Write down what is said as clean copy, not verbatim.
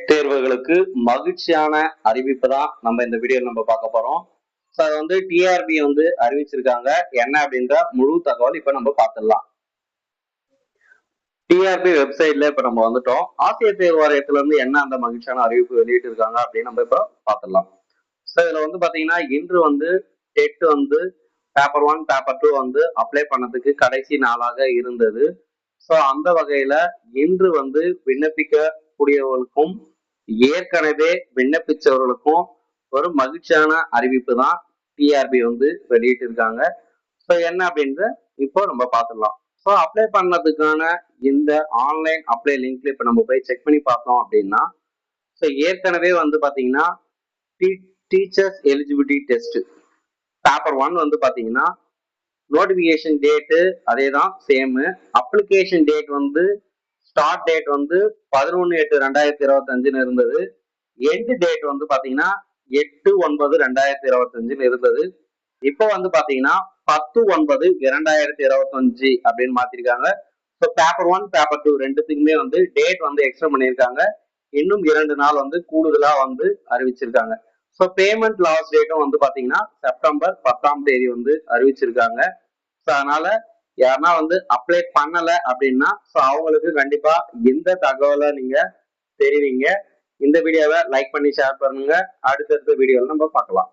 தேர்வுகளுக்கு மகிழ்ச்சியான அறிவிப்பு தான் நம்ம இந்த வீடியோல நம்ம பார்க்க போறோம். ஸோ அது வந்து டிஆர்பி வந்து அறிவிச்சிருக்காங்க. என்ன அப்படின்ற முழு தகவல் இப்ப நம்ம பார்த்துடலாம். டிஆர்பி வெப்சைட்ல இப்ப நம்ம வந்துட்டோம். ஆசிரியர் தேர்வு வாரியத்துல இருந்து என்ன அந்த மகிழ்ச்சியான அறிவிப்பு வெளியிட்டு இருக்காங்க அப்படின்னு நம்ம இப்ப பார்த்துடலாம். ஸோ இதுல வந்து பாத்தீங்கன்னா இன்று வந்து டெட் வந்து பேப்பர் 1 பேப்பர் 2 வந்து அப்ளை பண்ணதுக்கு கடைசி நாளாக இருந்தது. ஸோ அந்த வகையில இன்று வந்து விண்ணப்பிக்க கூடியவர்களுக்கும் ஏற்கனவே விண்ணப்பிச்சவர்களுக்கும் ஒரு மகிழ்ச்சியான அறிவிப்பு தான் டிஆர்பி வந்து வெளியிட்டு இருக்காங்க. ஸோ என்ன அப்படின்ற இப்போ நம்ம பார்த்துடலாம். ஸோ அப்ளை பண்ணதுக்கான இந்த ஆன்லைன் அப்ளை லிங்க்ல இப்போ நம்ம போய் செக் பண்ணி பார்த்தோம் அப்படின்னா, ஸோ ஏற்கனவே வந்து பார்த்தீங்கன்னா டீச்சர்ஸ் எலிஜிபிலிட்டி டெஸ்ட் பேப்பர் 1 வந்து பார்த்தீங்கன்னா நோட்டிபிகேஷன் டேட்டு அதே தான் சேம். அப்ளிகேஷன் டேட் வந்து ஸ்டார்ட் டேட் வந்து 11/8/2025 இருந்தது. எண்ட் டேட் வந்து பாத்தீங்கன்னா 8/9/2025 இருந்தது. இப்போ வந்து பாத்தீங்கன்னா 10/9/2025 அப்படின்னு மாத்திருக்காங்க. ஸோ பேப்பர் 1 பேப்பர் 2 ரெண்டுத்துக்குமே வந்து டேட் வந்து எக்ஸ்டெண்ட் பண்ணியிருக்காங்க. இன்னும் 2 நாள் வந்து கூடுதலா வந்து அறிவிச்சிருக்காங்க. ஸோ பேமெண்ட் லாஸ்ட் டேட்டும் வந்து பாத்தீங்கன்னா செப்டம்பர் 10ஆம் தேதி வந்து அறிவிச்சிருக்காங்க. ஸோ அதனால யாருன்னா வந்து அப்ளை பண்ணல அப்படின்னா ஸோ அவங்களுக்கு கண்டிப்பா இந்த தகவலை நீங்க தெரிவிங்க. இந்த வீடியோவை லைக் பண்ணி ஷேர் பண்ணுங்க. அடுத்தடுத்த வீடியோவில் நம்ம பார்க்கலாம்.